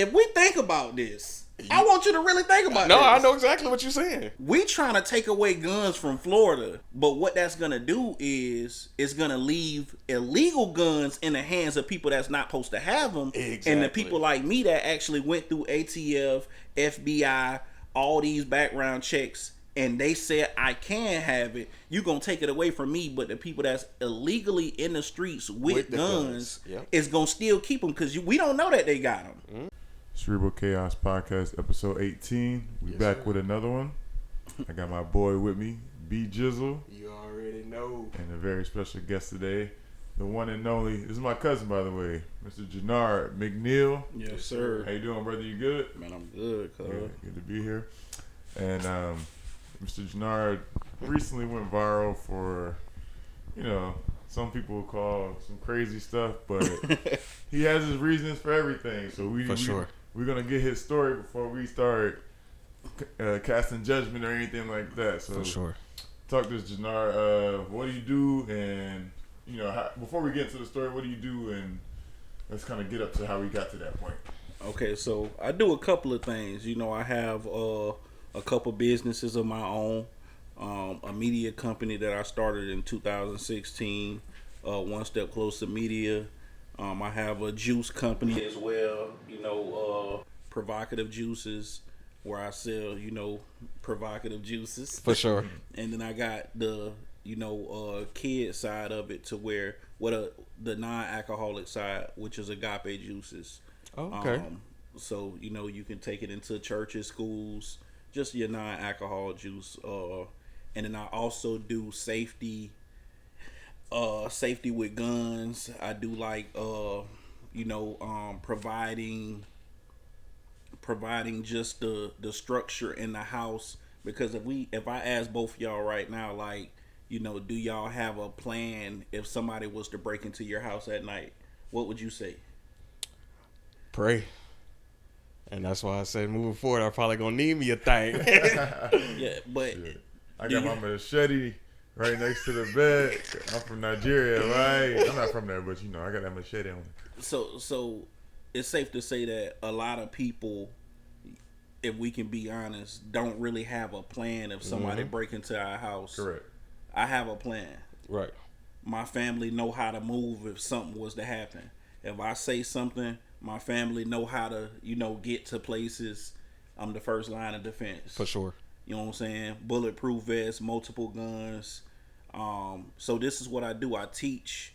if we think about this, I want you to really think about this. No, I know exactly what you're saying. We trying to take away guns from Florida, but what that's gonna do is it's gonna leave illegal guns in the hands of people that's not supposed to have them, Exactly. and the people like me that actually went through ATF, FBI, all these background checks, and they said I can have it. You gonna take it away from me, but the people that's illegally in the streets with guns Yep. is gonna still keep them because we don't know that they got them. Mm-hmm. Cerebral Chaos Podcast, episode 18. We back with another one. I got my boy with me, B Jizzle. You already know. And a very special guest today, the one and only. This is my cousin, by the way, Mr. Genard McNeil. Yes, sir. How you doing, brother? You good? Man, I'm good, cuz. Good to be here. And Mr. Genard recently went viral for, some people call some crazy stuff, but he has his reasons for everything. So we're going to get his story before we start casting judgment or anything like that. So For sure. Talk to us, Genard. What do you do? And, before we get into the story, what do you do? And let's kind of get up to how we got to that point. Okay, so I do a couple of things. I have a couple businesses of my own. A media company that I started in 2016, One Step Closer Media. I have a juice company as well, provocative juices, where I sell, provocative juices. For sure. And then I got the, kid side of it to where, the non-alcoholic side, which is agape juices. Oh, okay. So, you can take it into churches, schools, just your non-alcohol juice. And then I also do safety with guns. I do like providing just the structure in the house, because if I ask both of y'all right now, like, do y'all have a plan if somebody was to break into your house at night? What would you say? Pray. And that's why I said moving forward, I'm probably gonna need me a thing. Yeah, but I got my machete right next to the bed. I'm from Nigeria, right? I'm not from there, but I got that machete on me. So it's safe to say that a lot of people, if we can be honest, don't really have a plan if somebody break into our house. Correct. I have a plan. Right. My family know how to move if something was to happen. If I say something, my family know how to, get to places. I'm the first line of defense. For sure. You know what I'm saying? Bulletproof vests, multiple guns. So this is what I do. I teach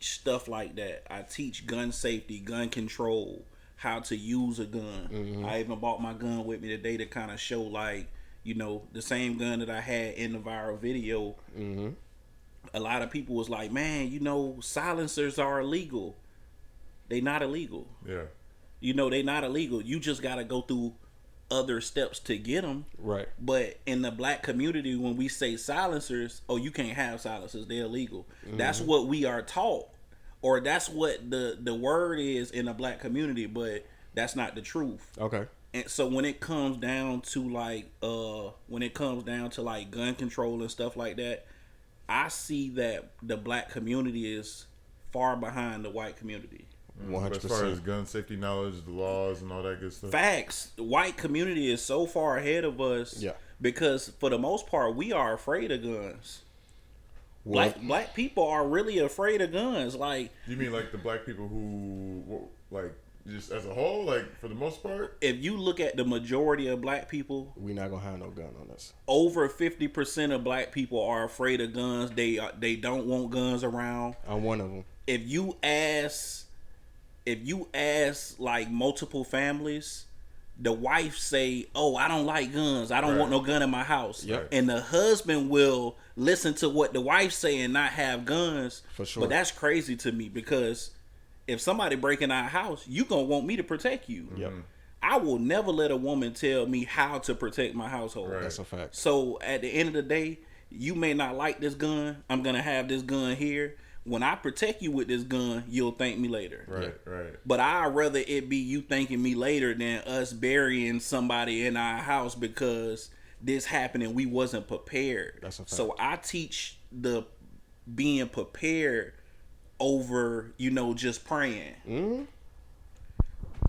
stuff like that. I teach gun safety, gun control, how to use a gun. Mm-hmm. I even bought my gun with me today to kind of show, like, the same gun that I had in the viral video. Mm-hmm. A lot of people was like, man, silencers are illegal. They not illegal. Yeah. They not illegal. You just got to go through other steps to get them. Right. But in the black community, when we say silencers, you can't have silencers, they're illegal. Mm-hmm. That's what we are taught, or that's what the word is in the black community, but that's not the truth. Okay. And so when it comes down to like gun control and stuff like that, I see that the black community is far behind the white community. 100%. As far as gun safety knowledge, the laws, and all that good stuff. Facts. The white community is so far ahead of us. Yeah. Because for the most part, we are afraid of guns. Black people are really afraid of guns. Like, you mean like the black people who, like, just as a whole, like, for the most part? If you look at the majority of black people, we not gonna have no gun on us. Over 50% of black people are afraid of guns. They don't want guns around. I'm one of them. If you ask like multiple families, the wife say, "Oh, I don't like guns. I don't want no gun in my house." Yep. And the husband will listen to what the wife say and not have guns. For sure. But that's crazy to me, because if somebody break in our house, you gonna want me to protect you. Yep. I will never let a woman tell me how to protect my household. Right. That's a fact. So at the end of the day, you may not like this gun. I'm gonna have this gun here. When I protect you with this gun, you'll thank me later. Right. But I'd rather it be you thanking me later than us burying somebody in our house because this happened and we wasn't prepared. That's a fact. So I teach the being prepared over, just praying. Mm-hmm.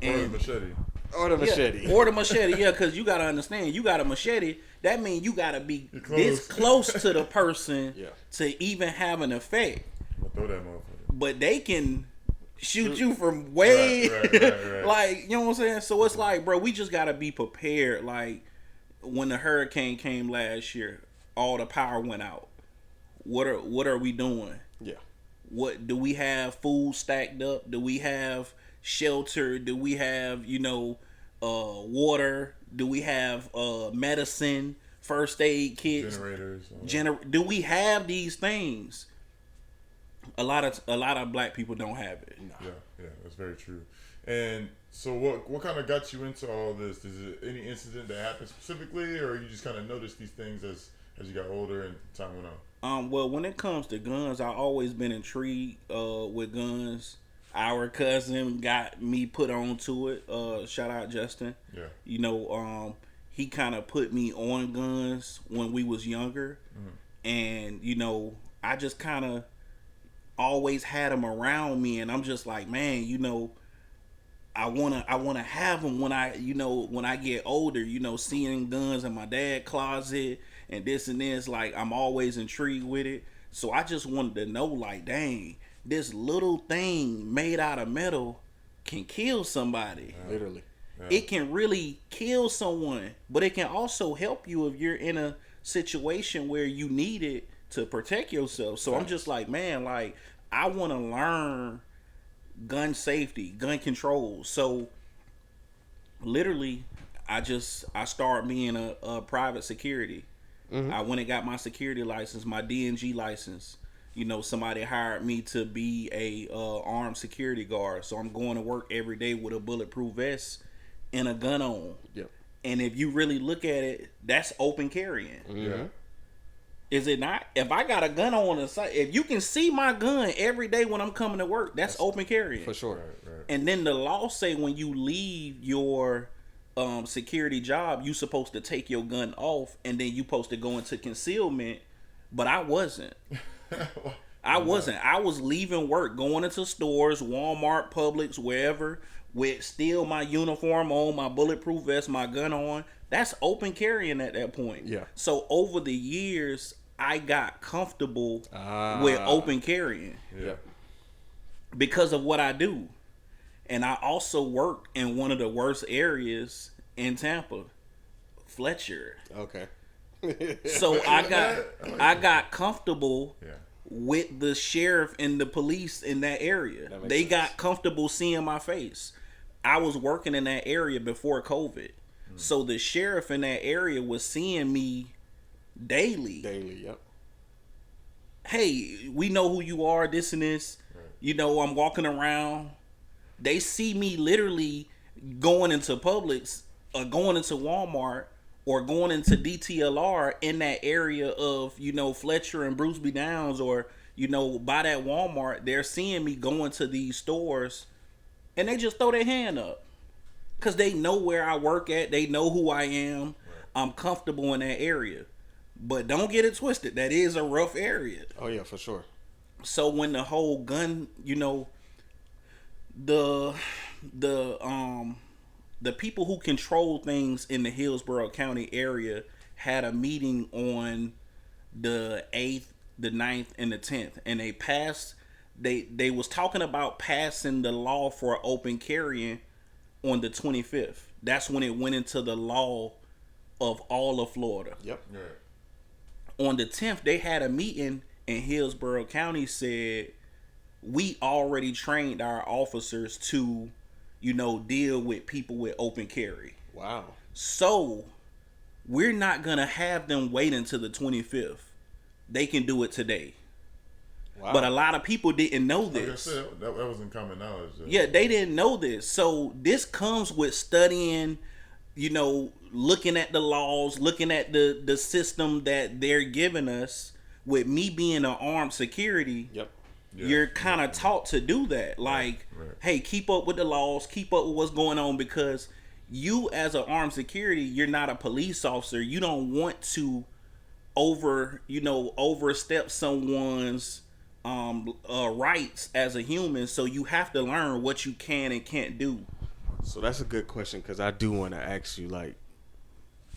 Or the machete. Or the machete. Yeah, or the machete, yeah, because you got to understand, you got a machete, that means you got to be this close to the person to even have an effect. I'm going to throw that motherfucker. But they can shoot you from way, right. like, you know what I'm saying? So it's like, bro, we just got to be prepared. Like, when the hurricane came last year, all the power went out. What are we doing? Yeah. What do we have? Food stacked up? Do we have shelter? Do we have water? Do we have medicine, first aid kits, generators? Do we have these things? A lot of black people don't have it. No. Yeah, that's very true. And so, what kind of got you into all this? Is it any incident that happened specifically, or you just kind of noticed these things as you got older and time went on? Well, when it comes to guns, I've always been intrigued with guns. Our cousin got me put on to it. Shout out Justin. Yeah. He kind of put me on guns when we was younger. And, I just kind of always had them around me. And I'm just like, man, I wanna have them when I get older, seeing guns in my dad's closet and this and this, like, I'm always intrigued with it. So I just wanted to know, like, dang, this little thing made out of metal can kill somebody. Literally. Yeah. It can really kill someone, but it can also help you if you're in a situation where you need it to protect yourself. So I'm just like, man, like, I want to learn gun safety, gun control. So literally, I started being a private security. I went and got my security license, my DNG license. Somebody hired me to be a armed security guard. So I'm going to work every day with a bulletproof vest and a gun on. Yep. And if you really look at it, that's open carrying. Yeah. Is it not? If I got a gun on the side, if you can see my gun every day when I'm coming to work, that's open carrying. For sure. Right. And then the law say when you leave your security job, you supposed to take your gun off and then you supposed to go into concealment. But I wasn't. I was leaving work, going into stores, Walmart, Publix, wherever, with still my uniform on, my bulletproof vest, my gun on. That's open carrying at that point. Yeah. So over the years, I got comfortable with open carrying. Yeah. Because of what I do. And I also work in one of the worst areas in Tampa, Fletcher. Okay. So I got comfortable Yeah. with the sheriff and the police in that area. They got comfortable seeing my face. I was working in that area before COVID. So the sheriff in that area was seeing me daily. Yep. Hey, we know who you are, this and this. Right. I'm walking around. They see me literally going into Publix or going into Walmart or going into DTLR in that area of, Fletcher and Bruceby Downs or, by that Walmart. They're seeing me going to these stores and they just throw their hand up because they know where I work at. They know who I am. Right. I'm comfortable in that area. But don't get it twisted. That is a rough area. Oh, yeah, for sure. So when the whole gun, the people who control things in the Hillsborough County area had a meeting on the 8th, the 9th, and the 10th, and they passed. They was talking about passing the law for open carrying on the 25th. That's when it went into the law of all of Florida. Yep. Right. On the 10th, they had a meeting, and Hillsborough County said, we already trained our officers to, deal with people with open carry. Wow. So, we're not going to have them wait until the 25th. They can do it today. Wow. But a lot of people didn't know this. Like I said, that wasn't common knowledge. Yeah, they didn't know this. So, this comes with studying, looking at the laws, looking at the system that they're giving us. With me being an armed security, yep. You're kind of taught to do that. Like, hey, keep up with the laws, keep up with what's going on, because you as an armed security, you're not a police officer. You don't want to overstep someone's rights as a human. So you have to learn what you can and can't do. So that's a good question because I do want to ask you, like,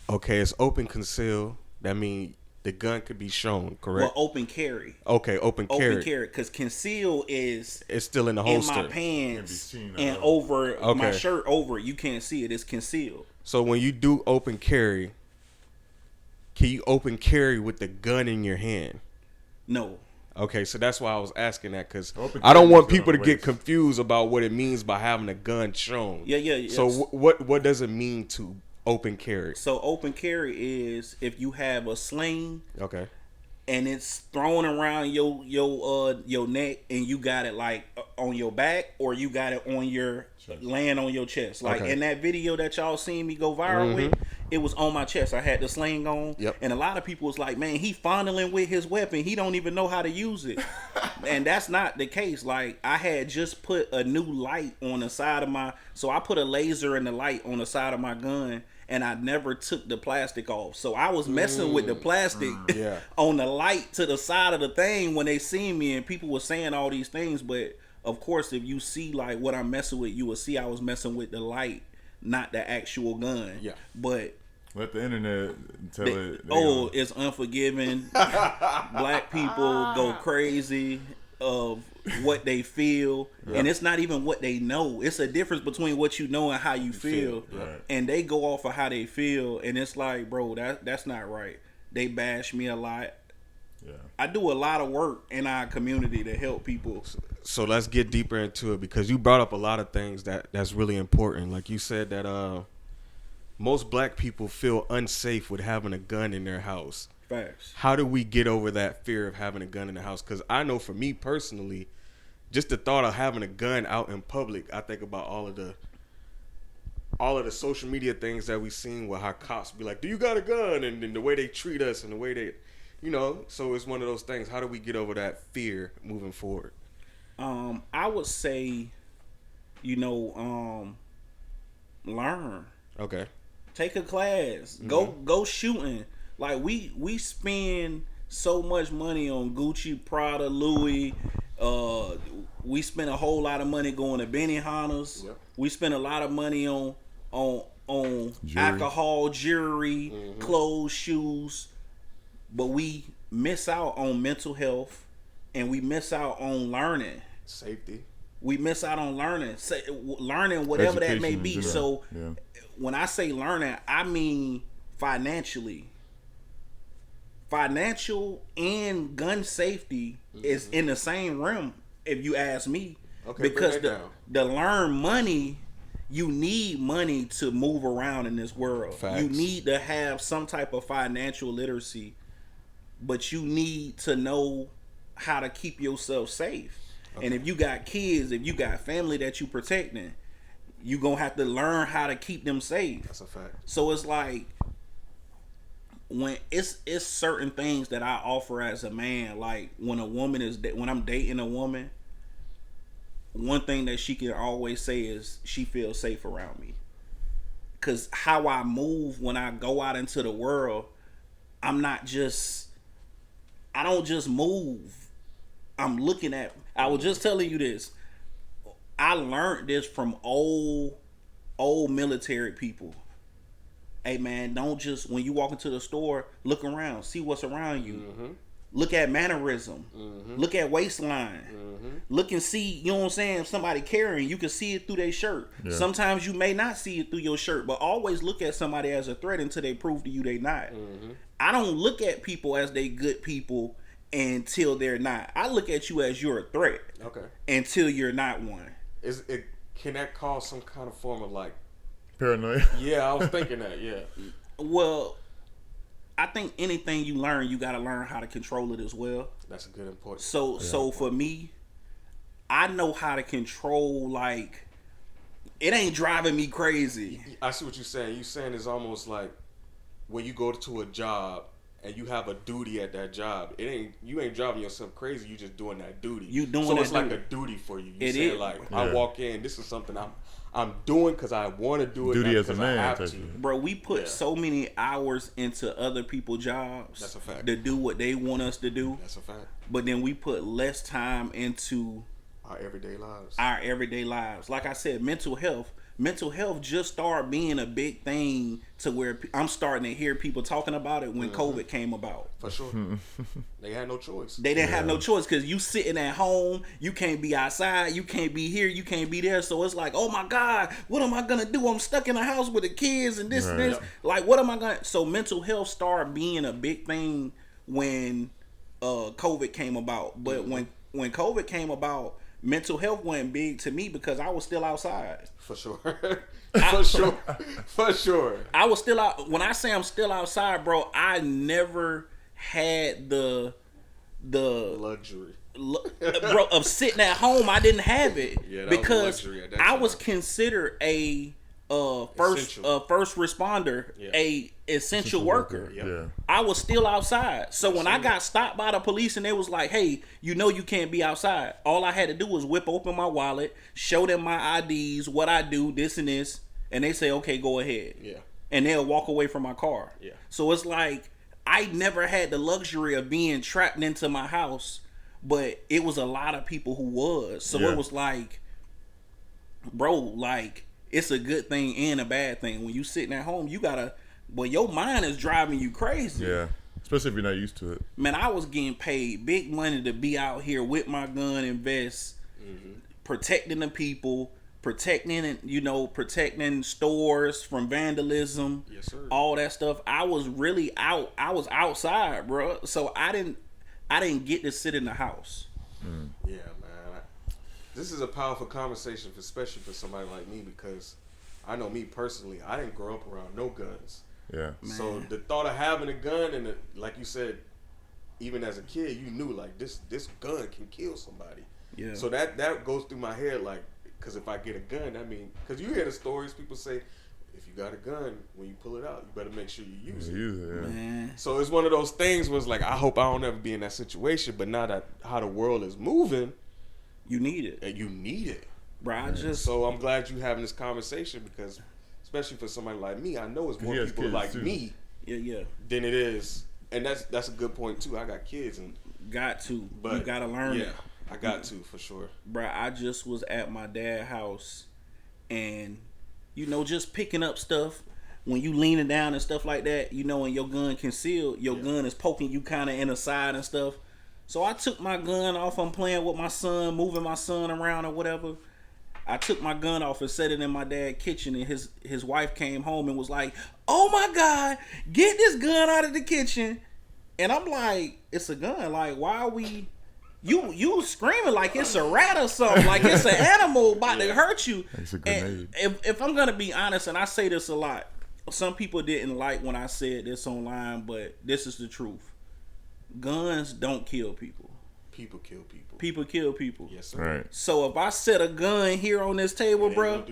okay, it's open conceal. That means the gun could be shown, correct? Well, open carry. Okay, open carry. Open carry, because conceal is It's still in the in holster. my pants seen, and over my Okay. shirt over it. You can't see it. It's concealed. So when you do open carry, can you open carry with the gun in your hand? No. Okay, so that's why I was asking that because Open I don't carry want is people to on get waist. confused about what it means by having a gun shown. Yeah. So what does it mean to open carry? So open carry is if you have a sling Okay. and it's thrown around your neck and you got it like on your back or you got it on your laying on your chest. Like Okay. in that video that y'all seen me go viral with, it was on my chest. I had the sling on. Yep. And a lot of people was like, man, he fondling with his weapon. He don't even know how to use it. And that's not the case. Like I had just put a new light on the side of so I put a laser in the light on the side of my gun. And I never took the plastic off. So I was messing with the plastic Yeah. on the light to the side of the thing when they seen me, and people were saying all these things. But of course, if you see like what I'm messing with, you will see I was messing with the light, not the actual gun. Yeah. But Let the internet tell it. it's unforgiving. Black people go crazy of what they feel, and it's not even what they know. It's a difference between what you know and how you feel. Right. And they go off of how they feel, and it's like, bro, that's not right. They bash me a lot. Yeah. I do a lot of work in our community to help people. So let's get deeper into it because you brought up a lot of things that's really important. Like you said that most black people feel unsafe with having a gun in their house. Facts. How do we get over that fear of having a gun in the house? Because I know for me personally, just the thought of having a gun out in public, I think about all of the social media things that we've seen where how cops be like, do you got a gun? And then the way they treat us and the way they, so it's one of those things. How do we get over that fear moving forward? I would say, learn. Okay. Take a class. Go shooting. Like we spend so much money on Gucci, Prada, Louis. We spend a whole lot of money going to Benihana's. Yep. We spend a lot of money on Jewelry. alcohol, jewelry, clothes, shoes. But we miss out on mental health, and we miss out on learning. Safety. We miss out on learning, whatever that may Education be. in So general. when I say learning, I mean financially. Financial and gun safety is in the same realm, if you ask me. Okay, because break that down. to learn money, you need money to move around in this world. Facts. You need to have some type of financial literacy, but you need to know how to keep yourself safe. Okay. And if you got kids, if you got family that you protecting, you gonna have to learn how to keep them safe. That's a fact. So it's like when it's certain things that I offer as a man. Like when I'm dating a woman, one thing that she can always say is she feels safe around me. Cause how I move when I go out into the world, I don't just move. I'm looking at. I was just telling you this. I learned this from old military people. Hey man, don't just, when you walk into the store, look around, see what's around you. Look at mannerism. Look at waistline. Look and see, you know what I'm saying, if somebody carrying, you can see it through their shirt. Yeah. Sometimes you may not see it through your shirt, but always look at somebody as a threat until they prove to you they not. I don't look at people as they good people until they're not. I look at you as you're a threat. Okay. Until you're not one. Can that cause some kind of form of like Paranoia. Yeah, I was thinking that. Yeah. Well, I think anything you learn, you got to learn how to control it as well. That's a good important. So for me, I know how to control, like, it ain't driving me crazy. I see what you're saying. You're saying it's almost like when you go to a job and you have a duty at that job. You ain't driving yourself crazy. You just doing that duty. You doing so that it's like duty. a duty for you. It say is. like Yeah. I walk in. This is something I'm doing because I want to do it. Duty not as a 'cause man, I have type to. of- Bro, we put Yeah. so many hours into other people's jobs. That's a fact. To do what they want us to do. That's a fact. But then we put less time into Our everyday lives. our everyday lives. Like I said, mental health. mental health just started being a big thing to where I'm starting to hear people talking about it when COVID came about. For sure. They had no choice. They didn't have no choice because you sitting at home, you can't be outside, you can't be here, you can't be there. So it's like, oh my God, what am I gonna do? I'm stuck in the house with the kids and this and this. Like, what am I gonna? So mental health started being a big thing when COVID came about. But when COVID came about, mental health wasn't big to me because I was still outside. For sure. For sure. For sure. I was still out. When I say I'm still outside, bro, I never had the luxury. Bro, of sitting at home. I didn't have it because I was considered a first responder, a essential worker. I was still outside. So when I got stopped by the police and they was like, hey, you know you can't be outside, all I had to do was whip open my wallet, show them my IDs, what I do, this and this, and they say, okay, go ahead. And they'll walk away from my car. So it's like I never had the luxury of being trapped into my house, but it was a lot of people who was. So it was like, bro, like, it's a good thing and a bad thing. When you sitting at home, you gotta, your mind is driving you crazy. Yeah, especially if you're not used to it. Man, I was getting paid big money to be out here with my gun and vest, protecting the people, protecting stores from vandalism. Yes, sir. All that stuff. I was really out. I was outside, bro. So I didn't get to sit in the house. Yeah, man. This is a powerful conversation, especially for somebody like me, because I know me personally, I didn't grow up around no guns. Yeah. Man. So the thought of having a gun, and like you said, even as a kid, you knew like this gun can kill somebody. Yeah. So that goes through my head, like, because if I get a gun, I mean, because you hear the stories, people say, if you got a gun, when you pull it out, you better make sure you use it. Man. So it's one of those things where it's like, I hope I don't ever be in that situation, but now that how the world is moving, you need it. And you need it. Bro, So I'm glad you having this conversation because, especially for somebody like me, I know it's more people like me than it is. And that's a good point, too. I got kids. And you got to learn it. I got to, for sure. Bro, I just was at my dad's house and, just picking up stuff. When you leaning down and stuff like that, and your gun concealed, your gun is poking you kind of in the side and stuff. So I took my gun off. I'm playing with my son, moving my son around or whatever. I took my gun off and set it in my dad's kitchen, and his wife came home and was like, "Oh my God, get this gun out of the kitchen!" And I'm like, "It's a gun. Like, why are we? You screaming like it's a rat or something? Like it's an animal about to hurt you." It's a grenade. And if I'm gonna be honest, and I say this a lot, some people didn't like when I said this online, but this is the truth. Guns don't kill people. People kill people. People kill people. Yes, sir. Right. So if I set a gun here on this table, bro,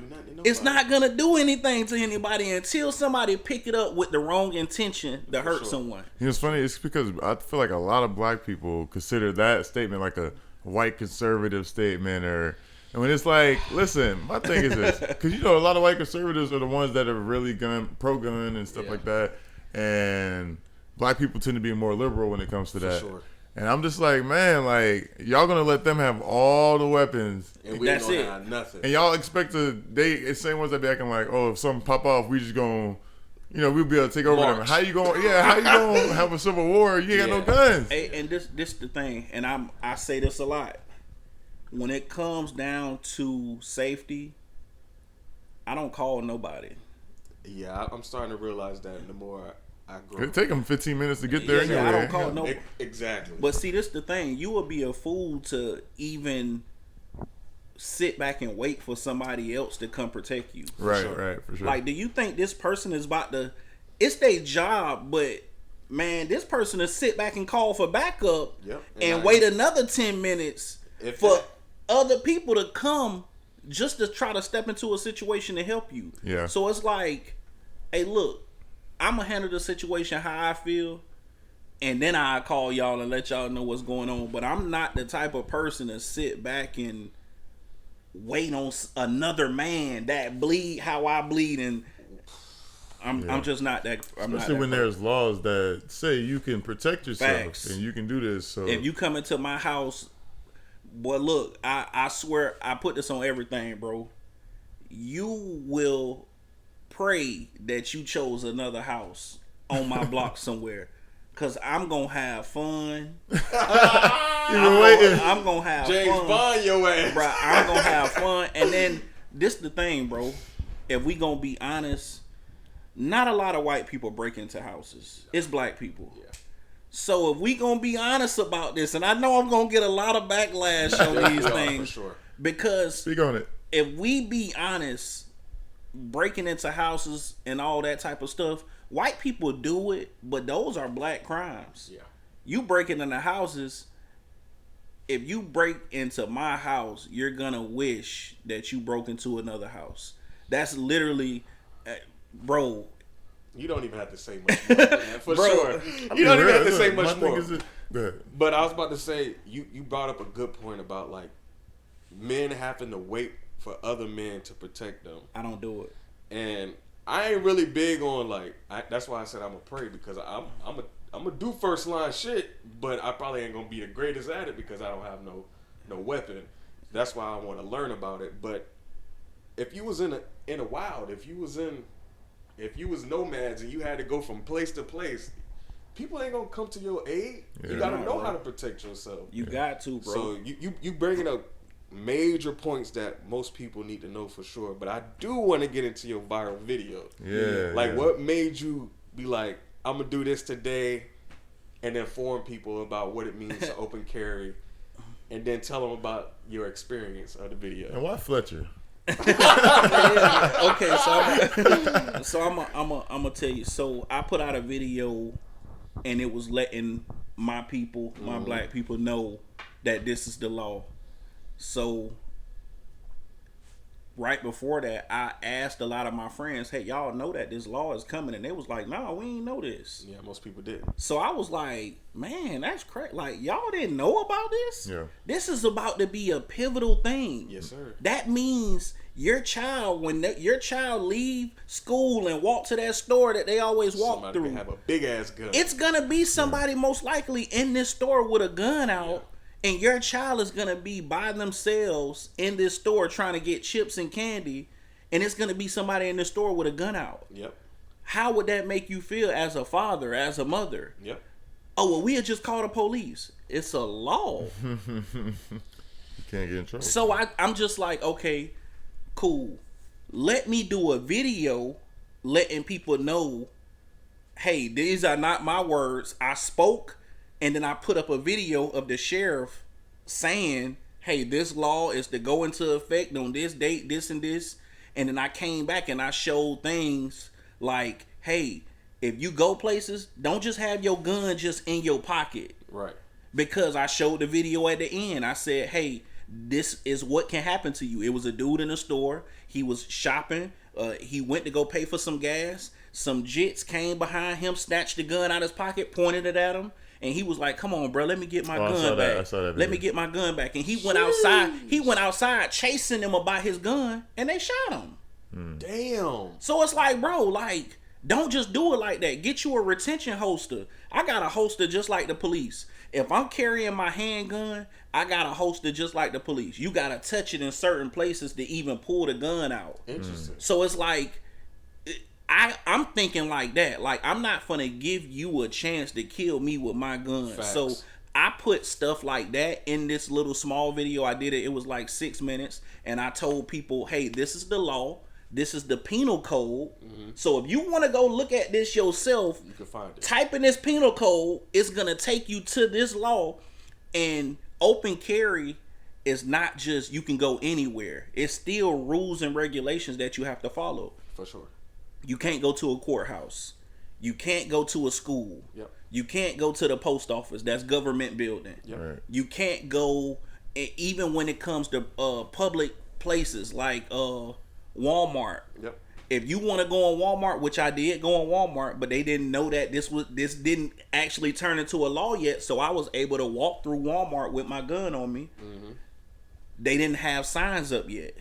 it's not gonna do anything to anybody until somebody pick it up with the wrong intention to hurt someone. It's funny. It's because I feel like a lot of black people consider that statement like a white conservative statement, and when it's like, listen, my thing is this, because a lot of white conservatives are the ones that are really pro-gun and stuff like that, and black people tend to be more liberal when it comes to that. Sure. And I'm just like, man, like, y'all gonna let them have all the weapons. And we ain't gonna have nothing. And y'all expect the same ones that be acting like, oh, if something pop off, we just gonna, we'll be able to take over them. How you gonna have a civil war? You ain't got no guns. Hey, and this the thing, and I say this a lot. When it comes down to safety, I don't call nobody. Yeah, I'm starting to realize that the more I grow. It'll take them 15 minutes to get there anyway. I don't call nobody. Exactly. But see, this the thing. You would be a fool to even sit back and wait for somebody else to come protect you. Right, for sure. Like, do you think this person is about to... It's their job, but... Man, this person will sit back and call for backup and wait another 10 minutes for other people to come just to try to step into a situation to help you. Yeah. So it's like, hey, look, I'm going to handle the situation how I feel, and then I'll call y'all and let y'all know what's going on. But I'm not the type of person to sit back and wait on another man that bleed how I bleed, and I'm just not that. Especially when there's laws that say you can protect yourself and you can do this. So if you come into my house, boy, look, I swear I put this on everything, bro. you will pray that you chose another house on my block somewhere. Cause I'm gonna have fun. I'm gonna have James fun. Bond your ass. Bro, I'm gonna have fun. And then this the thing, bro. If we gonna be honest, not a lot of white people break into houses. It's black people. Yeah. So if we gonna be honest about this, and I know I'm gonna get a lot of backlash on these things, for sure. Because speak on it. If we be honest, breaking into houses and all that type of stuff, white people do it, but those are black crimes. Yeah. You breaking into houses. If you break into my house, you're gonna wish that you broke into another house. That's literally, bro. You don't even have to say much more, man, for sure. You don't even have to say much more. But I was about to say, you brought up a good point about like men having to wait for other men to protect them. I don't do it, and I ain't really big on like. That's why I said I'm gonna pray, because I'm gonna do first line shit, but I probably ain't gonna be the greatest at it because I don't have no weapon. That's why I want to learn about it. But if you was in a wild, if you was nomads and you had to go from place to place, people ain't gonna come to your aid. Yeah. You gotta know how to protect yourself. You got to, bro. So you bringing up major points that most people need to know for sure. But I do want to get into your viral video. Yeah. Like, what made you be like, I'm gonna do this today, and inform people about what it means to open carry, and then tell them about your experience of the video. And why Fletcher? Okay, so I'm gonna tell you. So I put out a video, and it was letting my people, my black people, know that this is the law. So right before that, I asked a lot of my friends, "Hey, y'all know that this law is coming?" And they was like, "No, we ain't know this." Yeah, most people did. So I was like, "Man, that's crazy! Like, y'all didn't know about this? Yeah. This is about to be a pivotal thing. Yes, sir. That means your child, when your child leave school and walk to that store that they always walk through, can have a big ass gun. It's gonna be somebody most likely in this store with a gun out." Yeah. And your child is going to be by themselves in this store trying to get chips and candy. And it's going to be somebody in the store with a gun out. Yep. How would that make you feel as a father, as a mother? Yep. Oh, well, we had just called the police. It's a law. You can't get in trouble. So I'm just like, okay, cool. Let me do a video letting people know, hey, these are not my words. I spoke. And then I put up a video of the sheriff saying, hey, this law is to go into effect on this date, this and this. And then I came back and I showed things like, hey, if you go places, don't just have your gun just in your pocket. Right. Because I showed the video at the end. I said, hey, this is what can happen to you. It was a dude in the store. He was shopping. He went to go pay for some gas. Some jits came behind him, snatched the gun out of his pocket, pointed it at him. And he was like, come on, bro, let me get my gun back. I saw that video. Let me get my gun back. And he went outside. He went outside chasing them about his gun, and they shot him. Damn. So it's like, bro, like, don't just do it like that. Get you a retention holster. I got a holster just like the police. If I'm carrying my handgun, I got a holster just like the police. You got to touch it in certain places to even pull the gun out. Interesting. So it's like, I'm thinking like that. Like, I'm not gonna give you a chance to kill me with my gun. Facts. So I put stuff like that in this little small video. I did it. It was like 6 minutes. And I told people, hey, this is the law. This is the penal code. Mm-hmm. So if you want to go look at this yourself, you can find it. Type in this penal code. It's going to take you to this law. And open carry is not just you can go anywhere. It's still rules and regulations that you have to follow. For sure. You can't go to a courthouse. You can't go to a school. Yep. You can't go to the post office. That's government building. Yep. Right. You can't go, even when it comes to public places like Walmart. Yep. If you want to go on Walmart, which I did go on Walmart, but they didn't know that this didn't actually turn into a law yet, so I was able to walk through Walmart with my gun on me. Mm-hmm. They didn't have signs up yet.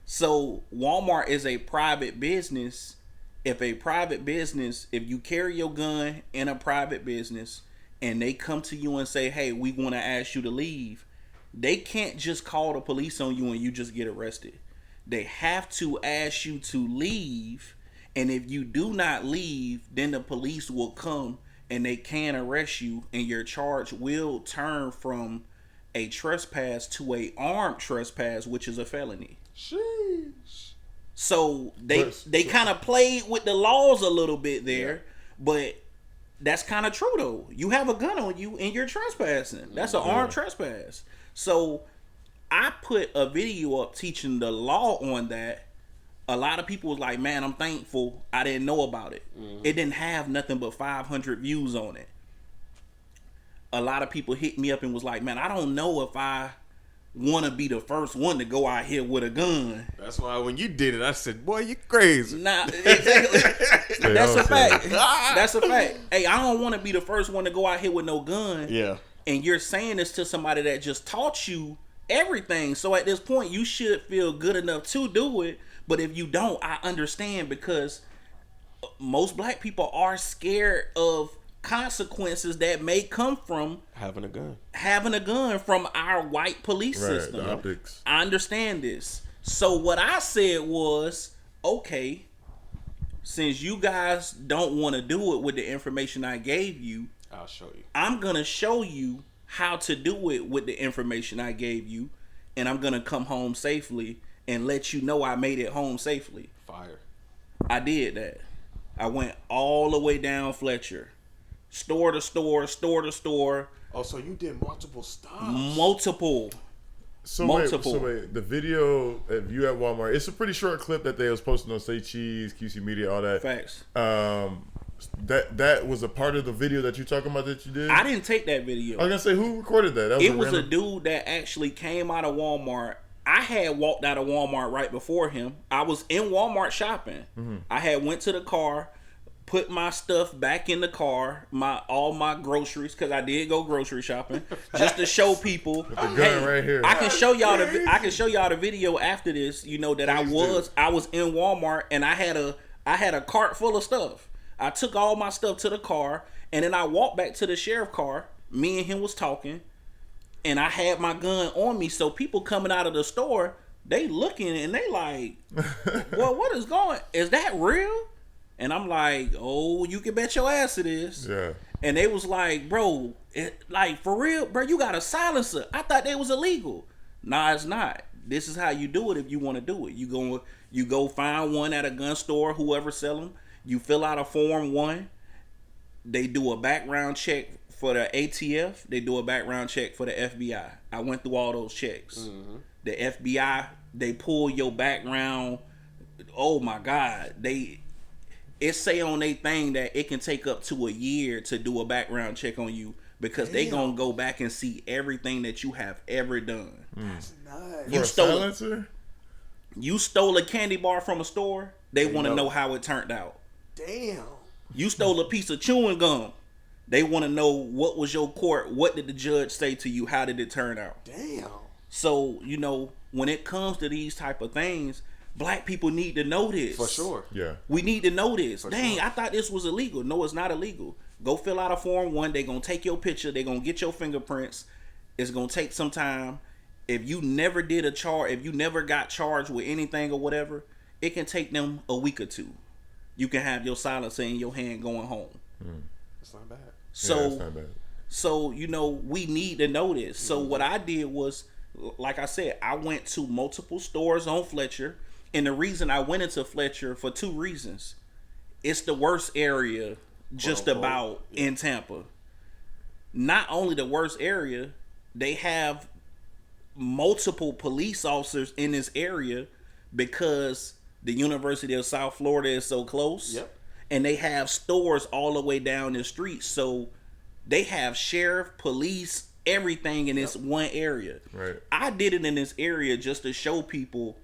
So Walmart is a private business. If you carry your gun in a private business and they come to you and say, hey, we want to ask you to leave, they can't just call the police on you and you just get arrested. they have to ask you to leave, and if you do not leave, then the police will come and they can arrest you, and your charge will turn from a trespass to a armed trespass, which is a felony. Sheesh. So they kind of played with the laws a little bit there, but that's kind of true though. You have a gun on you and you're trespassing. That's an armed trespass. So I put a video up teaching the law on that. A lot of people was like, man, I'm thankful I didn't know about it. It didn't have nothing but 500 views on it. A lot of people hit me up and was like, man, I don't know if I want to be the first one to go out here with a gun. That's why when you did it, I said, boy, you crazy. Nah, exactly. That's a fact. That's a fact. Hey, I don't want to be the first one to go out here with no gun. Yeah. And you're saying this to somebody that just taught you everything. So at this point, you should feel good enough to do it. But if you don't, I understand, because most black people are scared of consequences that may come from having a gun from our white police system. The optics. I understand this. So what I said was, okay, since you guys don't want to do it with the information I gave you, I'll show you. I'm going to show you how to do it with the information I gave you, and I'm going to come home safely and let you know I made it home safely. Fire. I did that. I went all the way down Fletcher. Store to store, store to store. Oh, so you did multiple stops. Multiple. So wait, the video of you at Walmart, it's a pretty short clip that they was posting on Say Cheese, QC Media, all that. Facts. That was a part of the video that you talking about that you did? I didn't take that video. I was gonna say, who recorded that? It was a dude that actually came out of Walmart. I had walked out of Walmart right before him. I was in Walmart shopping. I had went to the car, put my stuff back in the car, all my groceries, because I did go grocery shopping, just to show people. With the gun right here. I can show y'all the video after this. You know that I was in Walmart and I had a cart full of stuff. I took all my stuff to the car, and then I walked back to the sheriff car. Me and him was talking, and I had my gun on me. So people coming out of the store, they looking and they like, well, what is going? Is that real? And I'm like, oh, you can bet your ass it is. Yeah. And they was like, bro, like for real, bro, you got a silencer. I thought they was illegal. Nah, it's not. This is how you do it if you want to do it. You go find one at a gun store, whoever sell them. You fill out a form 1. They do a background check for the ATF. They do a background check for the FBI. I went through all those checks. The FBI, they pull your background. Oh my God. It say on their thing that it can take up to a year to do a background check on you, because they gonna go back and see everything that you have ever done. That's nice. You stole a candy bar from a store. They want to know how it turned out. Damn. You stole a piece of chewing gum. They want to know what was your court. What did the judge say to you? How did it turn out? Damn. So, when it comes to these type of things, black people need to know this. For sure. Yeah. We need to know this. For Dang, sure. I thought this was illegal. No, it's not illegal. Go fill out a form 1. They're going to take your picture. They're going to get your fingerprints. It's going to take some time. If you never did a charge, if you never got charged with anything or whatever, it can take them a week or 2. You can have your silencer in your hand going home. That's not bad. That's not bad. So, we need to know this. So what I did was, like I said, I went to multiple stores on Fletcher. And the reason I went into Fletcher for 2 reasons. It's the worst area just about in Tampa. Not only the worst area, they have multiple police officers in this area because the University of South Florida is so close. Yep. And they have stores all the way down the street. So they have sheriff, police, everything in this one area. Right. I did it in this area just to show people,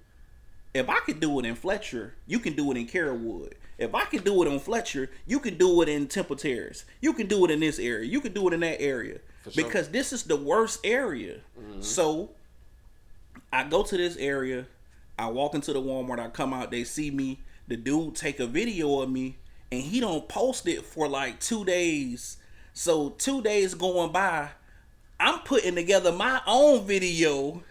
if I could do it in Fletcher, you can do it in Carrollwood. If I can do it on Fletcher, you can do it in Temple Terrace. You can do it in this area. You can do it in that area. Because this is the worst area. So I go to this area. I walk into the Walmart. I come out. They see me. The dude take a video of me. And he don't post it for like 2 days. So 2 days going by, I'm putting together my own video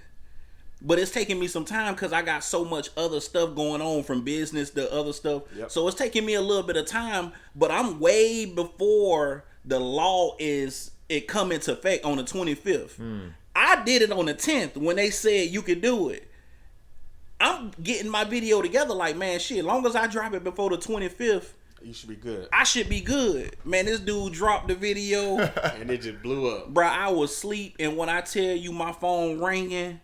But it's taking me some time because I got so much other stuff going on, from business to other stuff. Yep. So it's taking me a little bit of time, but I'm way before the law come into effect on the 25th. I did it on the 10th when they said you could do it. I'm getting my video together like, man, shit, as long as I drop it before the 25th, you should be good. I should be good. Man, this dude dropped the video. And it just blew up. Bruh, I was asleep, and when I tell you my phone ringing,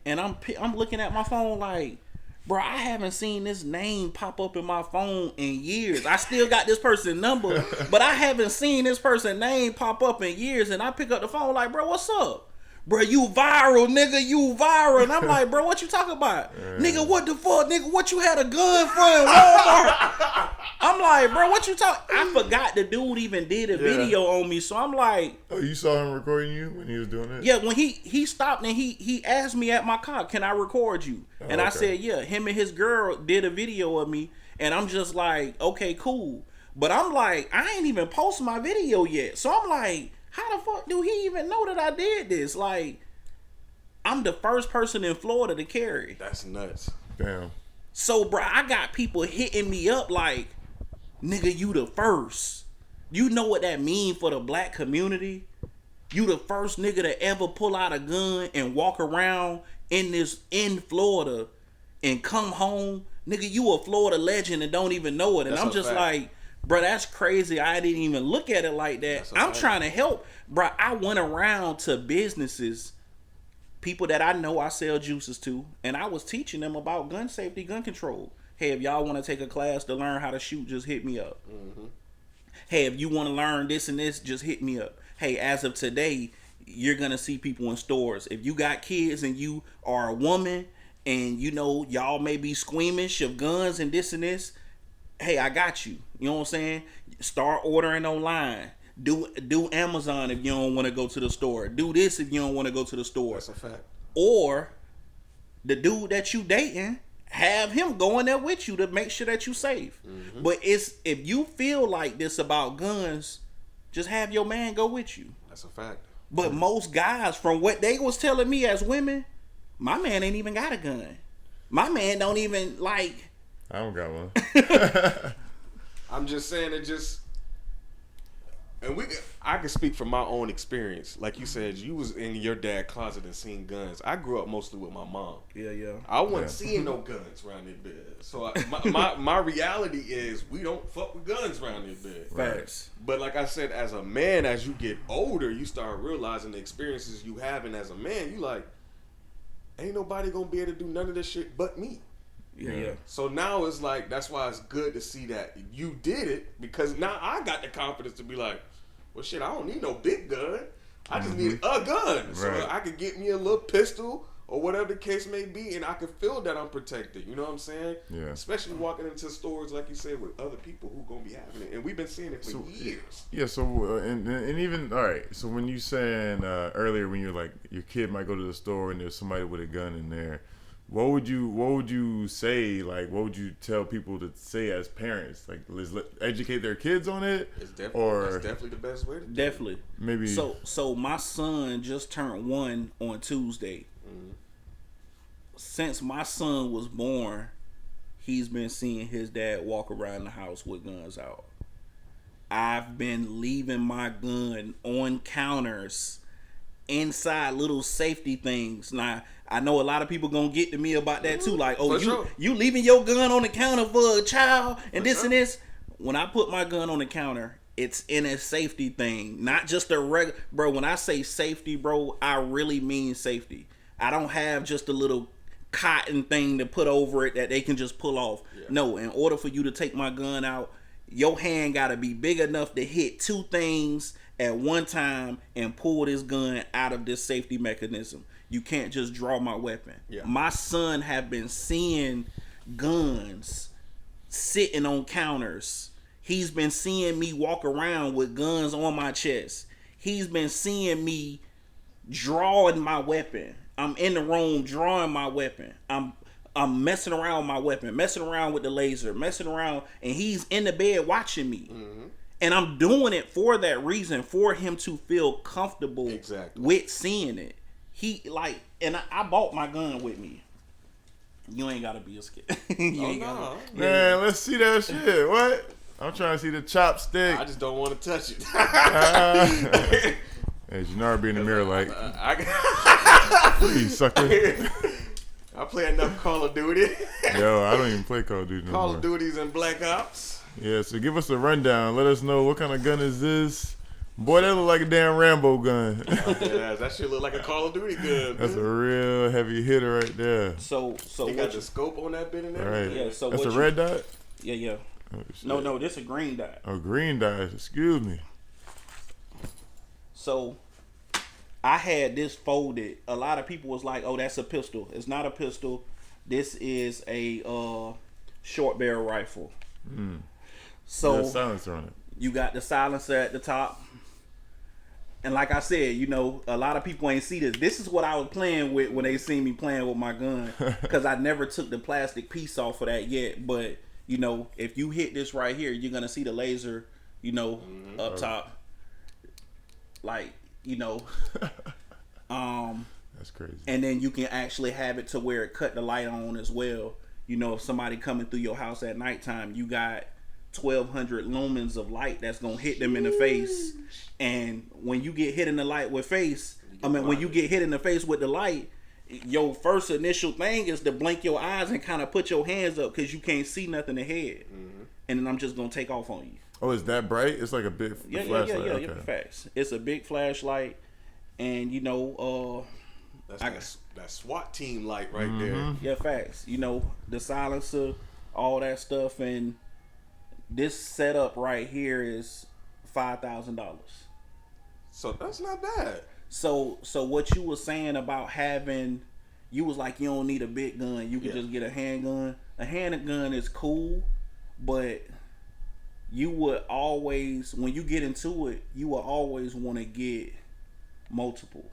and I'm looking at my phone like, bro, I haven't seen this name pop up in my phone in years. I still got this person's number, but I haven't seen this person's name pop up in years. And I pick up the phone like, bro, what's up? Bro, you viral, nigga, you viral. And I'm like, bro, what you talking about? Nigga, what the fuck? Nigga, what you had a gun for in Walmart? I'm like, bro, what you talking? I forgot the dude even did a video on me. So I'm like. Oh, you saw him recording you when he was doing it? Yeah, when he stopped and he asked me at my car, can I record you? And I said, yeah. Him and his girl did a video of me. And I'm just like, okay, cool. But I'm like, I ain't even post my video yet. So I'm like, how the fuck do he even know that I did this? Like, I'm the first person in Florida to carry. That's nuts. Damn. So, bro, I got people hitting me up like, nigga, you the first. You know what that mean for the black community? You the first nigga to ever pull out a gun and walk around in Florida and come home. Nigga, you a Florida legend and don't even know it. And I'm just like, bro, that's crazy. I didn't even look at it like that. I'm trying to help. Bro, I went around to businesses, people that I know I sell juices to, and I was teaching them about gun safety, gun control. Hey, if y'all want to take a class to learn how to shoot, just hit me up. Hey, if you want to learn this and this, just hit me up. Hey, as of today, you're going to see people in stores. If you got kids and you are a woman and you know y'all may be squeamish of guns and this, hey, I got you. You know what I'm saying? Start ordering online. Do Amazon if you don't want to go to the store. Do this if you don't want to go to the store. That's a fact. Or the dude that you dating, have him go in there with you to make sure that you safe. But if you feel like this about guns, just have your man go with you. That's a fact. But most guys, from what they was telling me as women, my man ain't even got a gun. My man don't even like. I don't got one. I'm just saying it just, and I can speak from my own experience. Like you said, you was in your dad's closet and seen guns. I grew up mostly with my mom. Yeah. I wasn't seeing no guns around this bed. So my reality is we don't fuck with guns around this bed. Facts. But like I said, as a man, as you get older, you start realizing the experiences you having as a man. You like, ain't nobody gonna be able to do none of this shit but me. Yeah. So now it's like, that's why it's good to see that you did it, because now I got the confidence to be like, well, shit, I don't need no big gun. I just need a gun. So I could get me a little pistol or whatever the case may be, and I can feel that I'm protected. You know what I'm saying? Yeah. Especially walking into stores, like you said, with other people who going to be having it. And we've been seeing it for years. Yeah, so, and even, all right, so when you saying earlier when you're like, your kid might go to the store and there's somebody with a gun in there, what would you say, like, what would you tell people to say as parents? Like, let's educate their kids on it? That's definitely the best way to do Definitely. it. Maybe. So my son just turned 1 on Tuesday. Since my son was born, he's been seeing his dad walk around the house with guns out. I've been leaving my gun on counters inside little safety things. Now, I know a lot of people gonna get to me about that too. Like, oh, you leaving your gun on the counter for a child and this and this. When I put my gun on the counter, it's in a safety thing, not just a regular. Bro, when I say safety, bro, I really mean safety. I don't have just a little cotton thing to put over it that they can just pull off. Yeah. No, in order for you to take my gun out, your hand gotta be big enough to hit 2 things at one time and pull this gun out of this safety mechanism. You can't just draw my weapon. Yeah. My son have been seeing guns sitting on counters. He's been seeing me walk around with guns on my chest. He's been seeing me drawing my weapon. I'm in the room drawing my weapon. I'm messing around with my weapon, messing around with the laser, messing around, and he's in the bed watching me. And I'm doing it for that reason, for him to feel comfortable with seeing it. He, like, and I bought my gun with me. You ain't gotta be a scared. Man, let's see that shit. What? I'm trying to see the chopstick. I just don't want to touch it. Hey, Genard be in the mirror like, please, sucker. I play enough Call of Duty. Yo, I don't even play Call of Duty no Call more. of Duties and Black Ops. Yeah, so give us a rundown. Let us know what kind of gun is this. Boy, that look like a damn Rambo gun. Yeah, that shit look like a Call of Duty gun. That's a real heavy hitter right there. So you got the scope on that bit and everything. Right. Yeah, so that's what a red dot? Yeah. Oh, shit. No, this a green dot. Oh, green dot. Excuse me. So I had this folded. A lot of people was like, "Oh, that's a pistol." It's not a pistol. This is a short barrel rifle. So silencer on it. you got the silencer at the top. And like I said, you know, a lot of people ain't see this. This is what I was playing with when they seen me playing with my gun. Because I never took the plastic piece off of that yet. But, you know, if you hit this right here, you're going to see the laser, you know, up top. Like, you know. That's crazy. And then you can actually have it to where it cut the light on as well. You know, if somebody coming through your house at nighttime, you got 1,200 lumens of light that's gonna hit them in the face. And when you get hit in the light with when you get hit in the face with the light, your first initial thing is to blink your eyes and kind of put your hands up because you can't see nothing ahead. And then I'm just gonna take off on you. Oh, is that bright? It's like a big flashlight. Yeah, facts. It's a big flashlight, and you know, That's that SWAT team light right there. Yeah, facts. You know, the silencer, all that stuff, and this setup right here is $5,000. So that's not bad. So what you were saying about having, you was like, you don't need a big gun. You can just get a handgun. A handgun is cool, but you would always, when you get into it, you will always want to get multiple.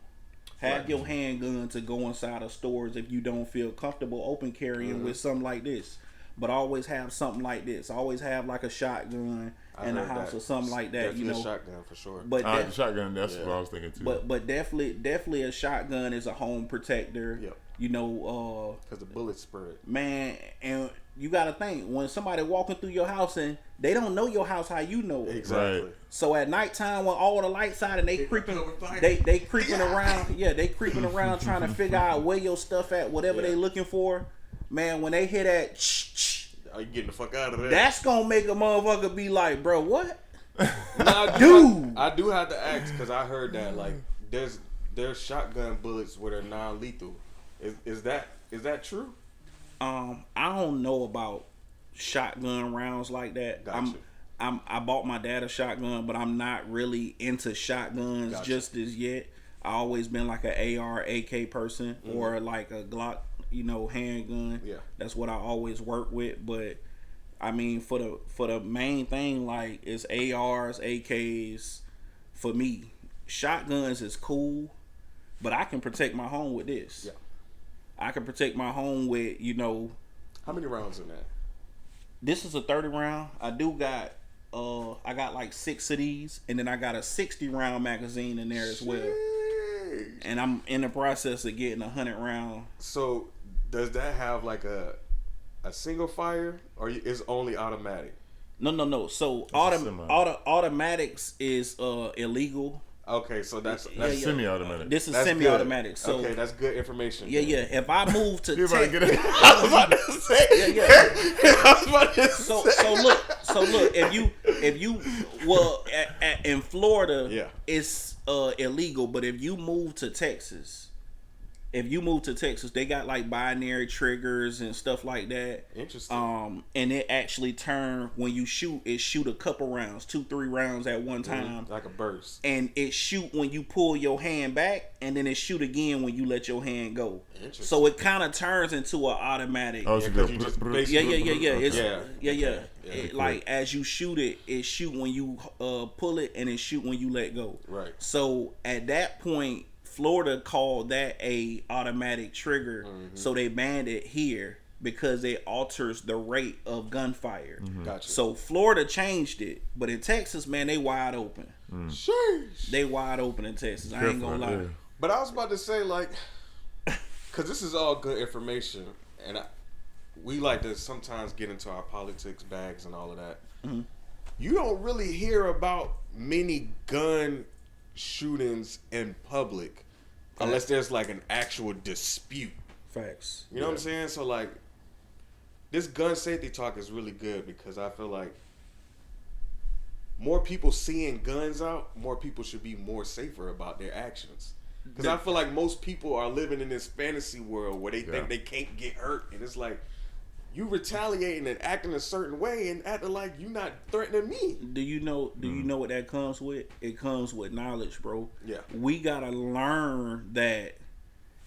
Have your handgun to go inside of stores if you don't feel comfortable open carrying with something like this. But always have something like this. Always have like a shotgun in the house or something like that. Definitely you know, a shotgun for sure. But the shotgun. That's what I was thinking too. But definitely a shotgun is a home protector. Yep. You know, because the bullets spread. Man, and you got to think when somebody walking through your house and they don't know your house how you know it. Exactly. Right. So at nighttime when all the lights out and they creeping around. Yeah, they creeping around trying to figure out where your stuff at, whatever they looking for. Man, when they hear that, are you getting the fuck out of there? That's gonna make a motherfucker be like, bro, what? Dude, I do have to ask because I heard that like there's shotgun bullets where they're non-lethal. Is that true? I don't know about shotgun rounds like that. Gotcha. I bought my dad a shotgun, but I'm not really into shotguns just as yet. I always been like an AR, AK person or like a Glock, you know, handgun. Yeah, that's what I always work with. But I mean, for the main thing, like it's ARs, AKs. For me, shotguns is cool, but I can protect my home with this. Yeah, I can protect my home with, you know. How many rounds in that? This is a 30 round. I got like 6 of these, and then I got a 60 round magazine in there as well. And I'm in the process of getting 100 round. So does that have like a single fire, or is only automatic? No. So automatics is illegal. Okay, so that's semi-automatic. This is semi-automatic. Good. So okay, that's good information. Yeah. If I move to I was about to say. I was about to say. So look. If you in Florida, it's illegal. But if you move to Texas, they got like binary triggers and stuff like that. Interesting. And it actually when you shoot, it shoot a couple rounds, 2-3 rounds at one time. Like a burst. And it shoot when you pull your hand back, and then it shoot again when you let your hand go. So it kind of turns into an automatic. Oh, so Like as you shoot it, it shoot when you pull it, and it shoot when you let go. Right. So at that point, Florida called that a automatic trigger, so they banned it here because it alters the rate of gunfire. Gotcha. So Florida changed it, but in Texas, man, they wide open. Sheesh. They wide open in Texas. I ain't gonna lie. But I was about to say, like, because this is all good information, and we like to sometimes get into our politics bags and all of that. Mm-hmm. You don't really hear about many gun shootings in public unless there's like an actual dispute. Facts. You know what I'm saying? So like, this gun safety talk is really good because I feel like more people seeing guns out, more people should be more safer about their actions. Because I feel like most people are living in this fantasy world where they think they can't get hurt, and it's like you retaliating and acting a certain way and acting like you not threatening me. Do you know what that comes with? It comes with knowledge, bro. Yeah. We gotta learn that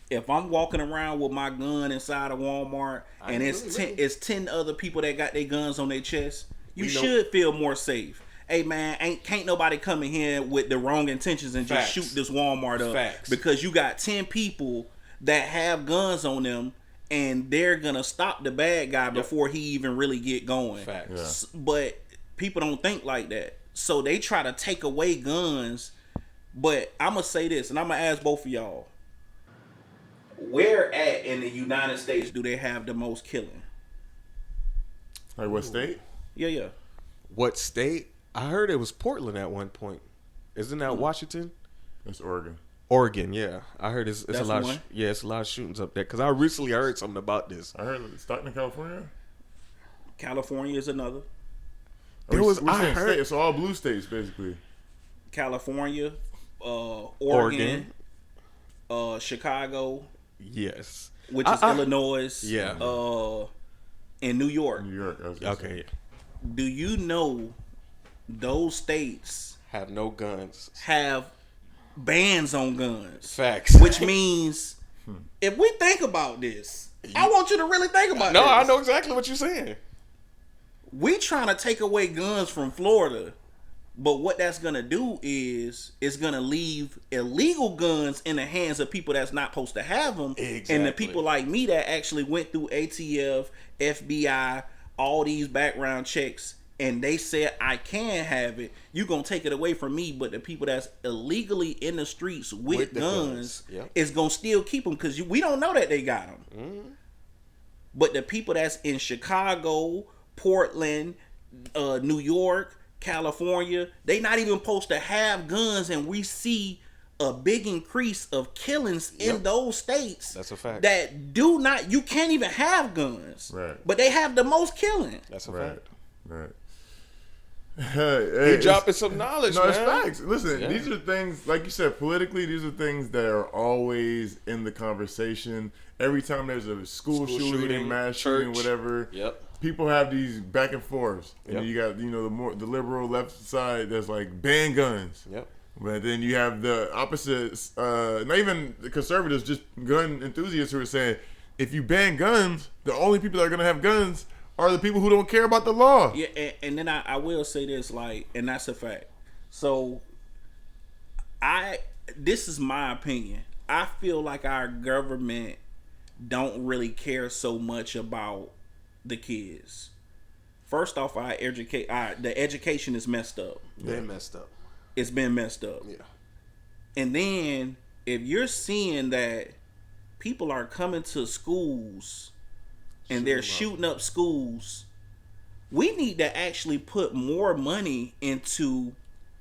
if I'm walking around with my gun inside of Walmart and it's 10 other people that got their guns on their chest, you should feel more safe. Hey man, can't nobody come in here with the wrong intentions and just shoot this Walmart up because you got 10 people that have guns on them and they're gonna stop the bad guy before he even really get going. Facts. But people don't think like that, so they try to take away guns. But I'm gonna say this, and I'm gonna ask both of y'all: where at in the United States do they have the most killing? Like what state? Yeah. What state? I heard it was Portland at one point. Isn't that Washington? It's Oregon. Oregon, yeah. I heard it's a lot. It's a lot of shootings up there. Because I recently heard something about this. I heard Stockton, California. California is another. I heard it's all blue states basically. California, Oregon, Chicago. Yes. Which is Illinois. Yeah. And New York. New York. Okay. Do you know those states have no guns? Have bans on guns. Facts. Which means if we think about this, I want you to really think about this. No, I know exactly what you're saying. We trying to take away guns from Florida, but what that's gonna do is it's gonna leave illegal guns in the hands of people that's not supposed to have them. Exactly. And the people like me that actually went through ATF, FBI, all these background checks, and they said I can have it, you gonna take it away from me. But the people that's illegally in the streets with guns is gonna still keep them because we don't know that they got them. Mm-hmm. But the people that's in Chicago, Portland, New York, California, they not even supposed to have guns, and we see a big increase of killings in those states. That's a fact. That do not, you can't even have guns, right? But they have the most killing. That's a fact. Right. Hey, you dropping some knowledge, man. It's facts. Listen, these are things, like you said, politically, these are things that are always in the conversation. Every time there's a school shooting, mass shooting, whatever, people have these back and forths. And then you got, the liberal left side that's like ban guns. But then you have the opposite, not even the conservatives, just gun enthusiasts who are saying, if you ban guns, the only people that are going to have guns are the people who don't care about the law. Yeah, and then I will say this, and that's a fact. So, this is my opinion. I feel like our government don't really care so much about the kids. First off, the education is messed up. Been messed up. It's been messed up. Yeah. And then, if you're seeing that people are coming to schools and they're shooting up schools, we need to actually put more money into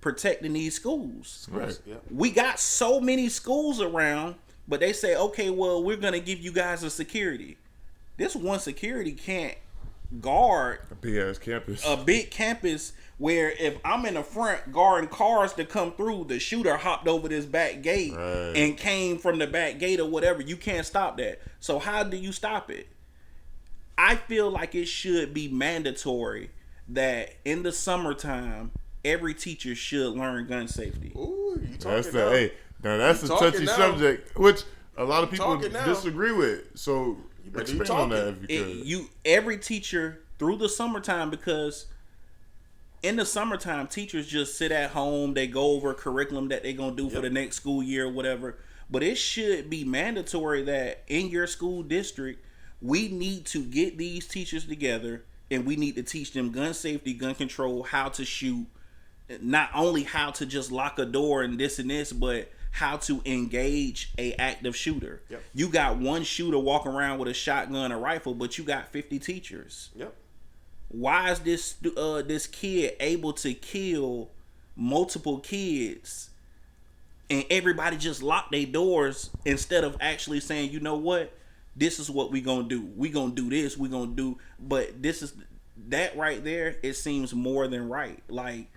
protecting these schools. Right. We got so many schools around, but they say, okay, well, we're going to give you guys a security. This one security can't guard a big-ass campus. A big campus where if I'm in the front guarding cars to come through, the shooter hopped over this back gate and came from the back gate or whatever. You can't stop that. So how do you stop it? I feel like it should be mandatory that in the summertime, every teacher should learn gun safety. Ooh, you talking that's a touchy subject, which a lot of people disagree with. So expand on that if you could. Every teacher through the summertime, because in the summertime, teachers just sit at home. They go over curriculum that they're going to do for the next school year or whatever. But it should be mandatory that in your school district, we need to get these teachers together and we need to teach them gun safety, gun control, how to shoot, not only how to just lock a door and this, but how to engage a active shooter. Yep. You got one shooter walking around with a shotgun or rifle, but you got 50 teachers. Yep. Why is this kid able to kill multiple kids and everybody just lock their doors instead of actually saying, you know what, this is what we gonna do. We gonna do this. We gonna do. But this is that right there. It seems more than right. Like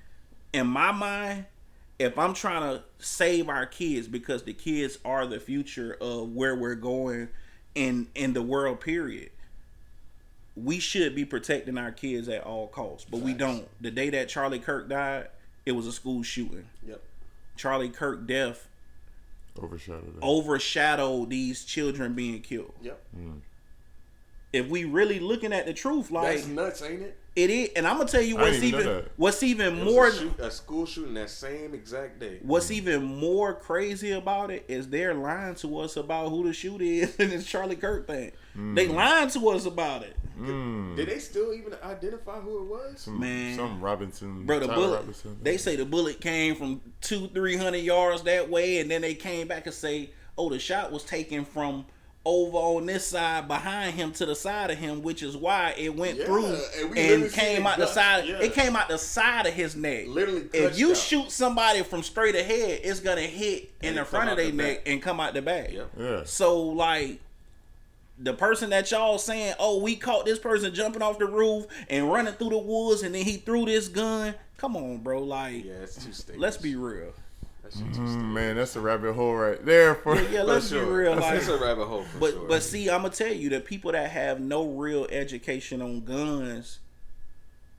in my mind, if I'm trying to save our kids, because the kids are the future of where we're going in the world, period, we should be protecting our kids at all costs. But we don't. The day that Charlie Kirk died, it was a school shooting. Yep. Charlie Kirk death overshadowed these children being killed. Yep. If we really looking at the truth, like, that's nuts, ain't it? It is, and I'm gonna tell you what's even It more was a school shooting that same exact day. What's even more crazy about it is they're lying to us about who the shooter is in this Charlie Kirk thing. They lying to us about it. Did they still even identify who it was? Some Robinson, bro. The bullet. Robinson. They say the bullet came from 200-300 yards that way, and then they came back and say, "Oh, the shot was taken from over on this side behind him to the side of him, which is why it went through and came out the side. Yeah. It came out the side of his neck. Literally, if you shoot somebody from straight ahead, it's gonna hit in the front of their neck and come out the back. Yep. Yeah. So like, the person that y'all saying, oh, we caught this person jumping off the roof and running through the woods, and then he threw this gun. Come on, bro. Like, yeah, it's too stupid. Let's be real. Man, that's a rabbit hole right there. Let's be real. Like, it's a rabbit hole. But see, I'm gonna tell you, the people that have no real education on guns,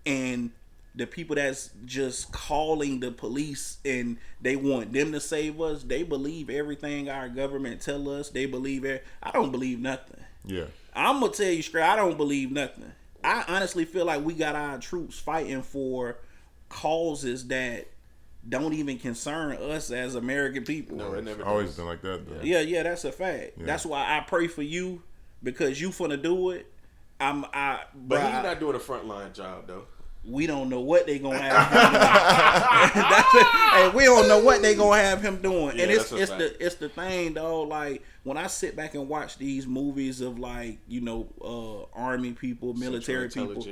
and the people that's just calling the police and they want them to save us, they believe everything our government tell us. They believe it. I don't believe nothing. Yeah, I'm gonna tell you straight, I don't believe nothing. I honestly feel like we got our troops fighting for causes that don't even concern us as American people. No, it never always been like that, though. Yeah, that's a fact. Yeah. That's why I pray for you, because you finna do it. But he's not doing a frontline job though. We don't know what they gonna have him doing. That's it. Hey, we don't know what they gonna have him doing. Yeah, and it's the thing, though. Like, when I sit back and watch these movies of, like, you know, army people, military people,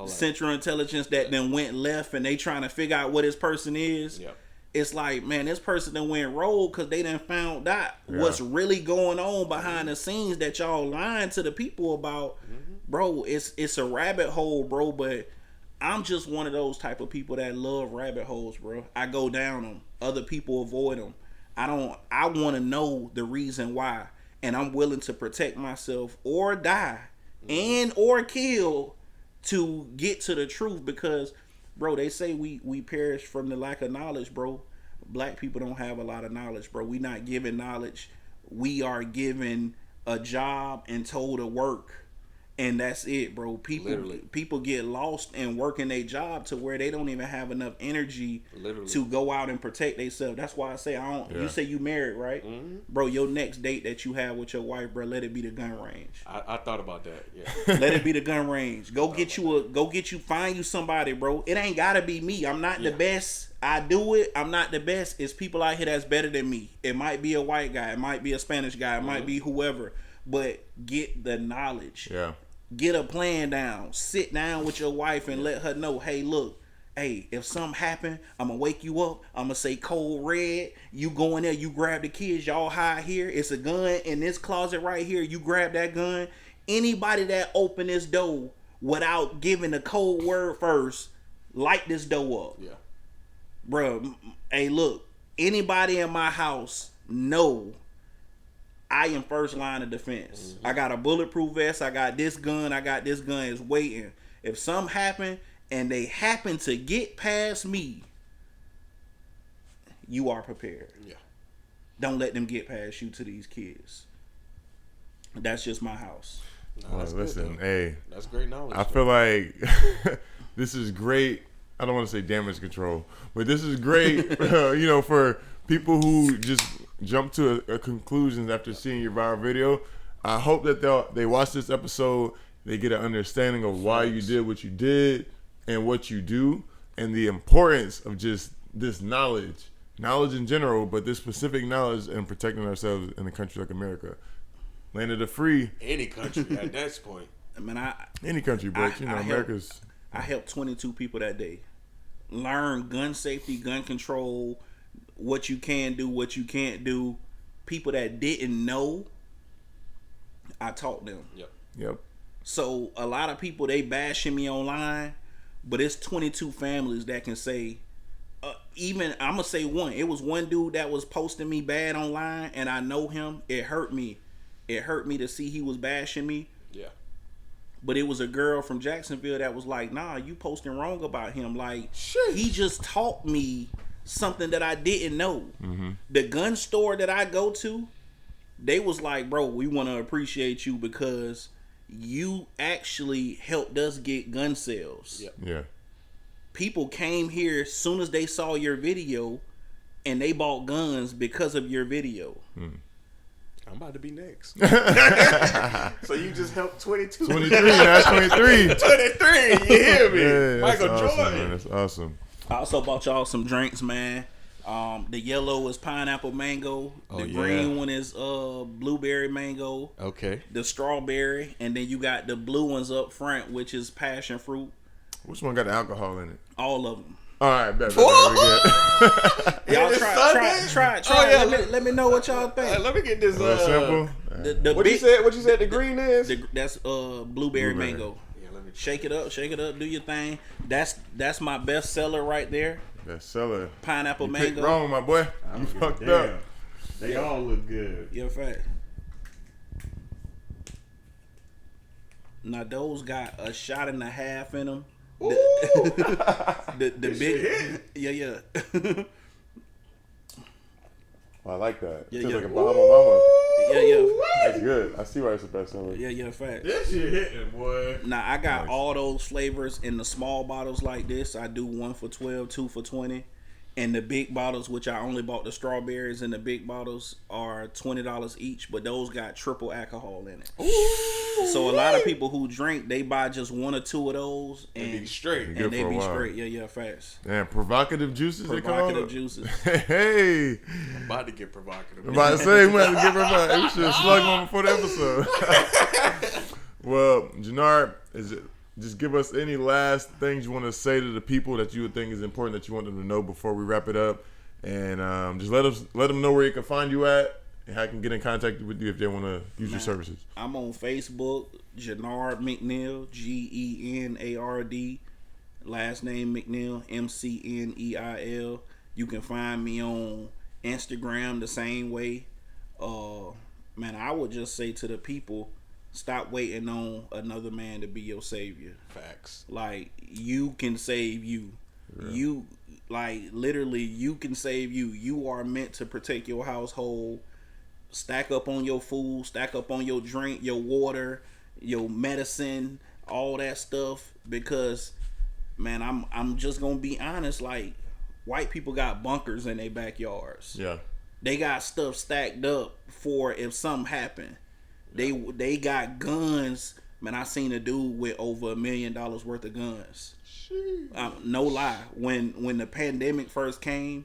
Central Intelligence that then went left and they trying to figure out what this person is. Yep. It's like, man, this person done went rogue because they done found out what's really going on behind the scenes that y'all lying to the people about. Bro, it's a rabbit hole, bro, but I'm just one of those type of people that love rabbit holes, bro. I go down them. Other people avoid them. I want to know the reason why, and I'm willing to protect myself or die and or kill to get to the truth, because, bro, they say we perish from the lack of knowledge, bro. Black people don't have a lot of knowledge, bro. We not given knowledge. We are given a job and told to work. And that's it, bro. People get lost in working their job to where they don't even have enough energy to go out and protect themselves. That's why I say You say you married, right? Bro, your next date that you have with your wife, bro, let it be the gun range. I thought about that. Yeah. Let it be the gun range. Find you somebody, bro. It ain't gotta be me. I'm not the best. I do it. I'm not the best. It's people out here that's better than me. It might be a white guy. It might be a Spanish guy. It might be whoever. But get the knowledge. Yeah. Get a plan down. Sit down with your wife and let her know, hey, look, if something happen, I'm going to wake you up. I'm going to say code red. You go in there, you grab the kids, y'all hide here. It's a gun in this closet right here. You grab that gun. Anybody that open this door without giving the code word first, light this door up. Yeah. Bro, hey, look, anybody in my house know I am first line of defense. I got a bulletproof vest. I got this gun. Is waiting. If something happen and they happen to get past me, you are prepared. Yeah. Don't let them get past you to these kids. That's just my house. No, listen, hey. That's great knowledge. I feel like this is great. I don't want to say damage control, but this is great, for people who just jump to a conclusion after seeing your viral video. I hope that they watch this episode, they get an understanding of why you did what you did and what you do, and the importance of just this knowledge, knowledge in general, but this specific knowledge and protecting ourselves in a country like America. Land of the free. Any country at that point. I mean, any country, but America's. I helped 22 people that day learn gun safety, gun control, what you can do, what you can't do. People that didn't know, I taught them. Yep. So a lot of people, they bashing me online, but it's 22 families that can say, even I'm gonna say one. It was one dude that was posting me bad online, and I know him. It hurt me. It hurt me to see he was bashing me. Yeah. But it was a girl from Jacksonville that was like, nah, you posting wrong about him. Like, Sheesh. He just taught me something that I didn't know. Mm-hmm. The gun store that I go to, they was like, bro, we want to appreciate you because you actually helped us get gun sales. Yep. Yeah. People came here as soon as they saw your video and they bought guns because of your video. I'm about to be next. So you just helped 22. 23, that's 23. 23, you hear me? Yeah, Michael that's awesome, Jordan. man. That's awesome. I also bought y'all some drinks, man. The yellow is pineapple mango. The green one is blueberry mango. Okay. The strawberry, and then you got the blue ones up front, which is passion fruit. Which one got the alcohol in it? All of them. All right, bet. We good. Y'all try. Oh, yeah. Let me know what y'all think. Let me get this. Simple. The What big, you said? What you said? The green is. that's blueberry mango. Yeah, let me. Shake it up, do your thing. That's my best seller right there. Bestseller. Pineapple You mango. picked wrong, my boy. You fucked up. They all look good. Yeah, fact. Now those got a shot and a half in them. The big, yeah. I like that. Yeah, Tastes yeah. like a Bahama Mama. yeah. That's good. I see why it's the bestseller. Yeah, fact. That shit hitting, boy. Now I got Nice. all those flavors in the small bottles like this. I do 1 for 12, 2 for 20. And the big bottles, which I only bought the strawberries in the big bottles, are $20 each, but those got triple alcohol in it. Ooh. So a lot of people who drink, they buy just 1 or 2 of those and be straight. Good and they for a be while. straight. Yeah, fast. Damn, provocative juices. Provocative they juices. call it? Hey, I'm about to get provocative. I'm about to say we have to give her. We should have slugged one before the episode. Well, Genard, just give us any last things you want to say to the people that you would think is important that you want them to know before we wrap it up, and just let them know where you can find you at and how I can get in contact with you if they want to use your services. I'm on Facebook, Genard McNeil, Genard. Last name McNeil, McNeil. You can find me on Instagram the same way. Man, I would just say to the people, stop waiting on another man to be your savior. Facts. Like, you can save you. Yeah. You, like, literally, you can save you. You are meant to protect your household. Stack up on your food, stack up on your drink, your water, your medicine, all that stuff. Because, man, I'm just gonna be honest. Like, white people got bunkers in their backyards. Yeah, they got stuff stacked up for if something happened. They got guns. Man, I seen a dude with over $1 million worth of guns. No lie. When the pandemic first came,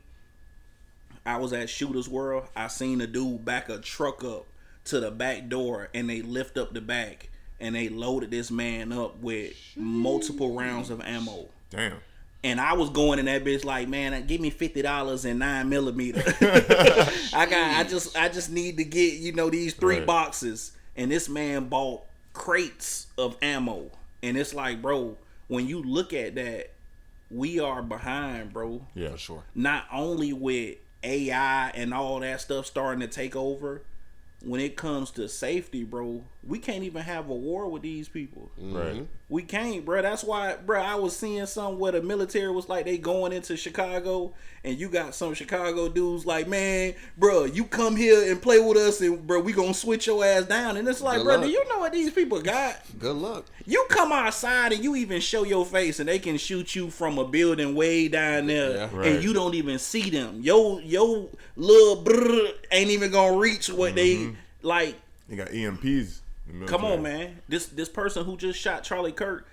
I was at Shooter's World. I seen a dude back a truck up to the back door, and they lift up the back, and they loaded this man up with multiple rounds of ammo. Damn. And I was going in that bitch like, man, give me $50 and 9mm. I just need to get, these 3 boxes. And this man bought crates of ammo. And it's like, bro, when you look at that, we are behind, bro. Yeah, for sure. Not only with AI and all that stuff starting to take over, when it comes to safety, bro, we can't even have a war with these people. Right. We can't, bro. That's why, bro, I was seeing something where the military was like, they going into Chicago, and you got some Chicago dudes like, man, bro, you come here and play with us, and, bro, we gonna switch your ass down. And it's like, bro, do you know what these people got? Good luck. You come outside and you even show your face, and they can shoot you from a building way down there, and you don't even see them. Your little brr ain't even gonna reach what they like. You got EMPs. Come on, man. This person who just shot Charlie Kirk,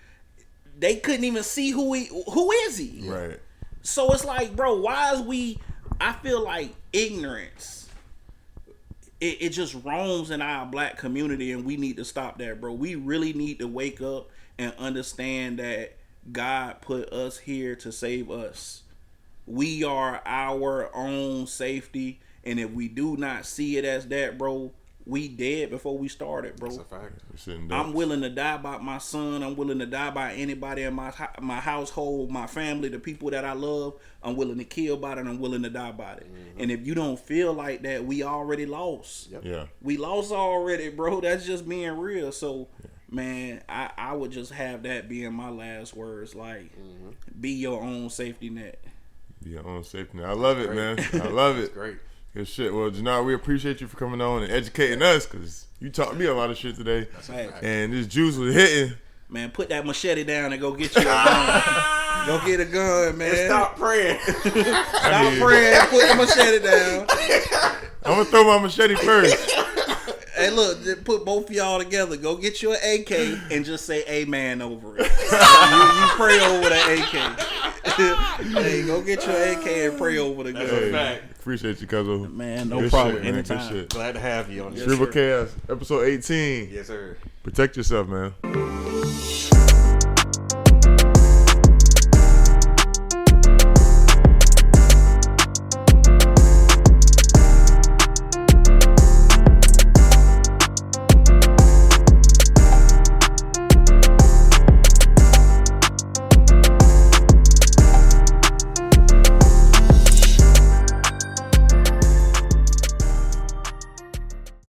they couldn't even see who is he. Right. So it's like, bro, why is we I feel like ignorance, it just roams in our black community, and we need to stop that, bro. We really need to wake up and understand that God put us here to save us. We are our own safety, and if we do not see it as that, bro, we dead before we started, bro. That's a fact. I'm willing to die by my son. I'm willing to die by anybody in my household, my family, the people that I love. I'm willing to kill by it, and I'm willing to die by it. And if you don't feel like that, we already lost. Yep. Yeah. We lost already, bro. That's just being real. So, man, I would just have that being my last words. Like, be your own safety net. Be your own safety net. I love it, man. I love it. Great. Good shit. Well, Genard, we appreciate you for coming on and educating us, because you taught me a lot of shit today. That's a fact. And this juice was hitting. Man, put that machete down and go get you a gun. Go get a gun, man. And stop praying. Stop praying. Put the machete down. I'm going to throw my machete first. Hey, look, just put both of y'all together. Go get you an AK and just say amen over it. you pray over the AK. Hey, go get your AK and pray over the gun. That's a fact. Appreciate you, cuzzo. Man, no Good problem. shit, man. Anytime. Good shit. Glad to have you on this. Cerebral Chaos, episode 18. Yes, sir. Protect yourself, man.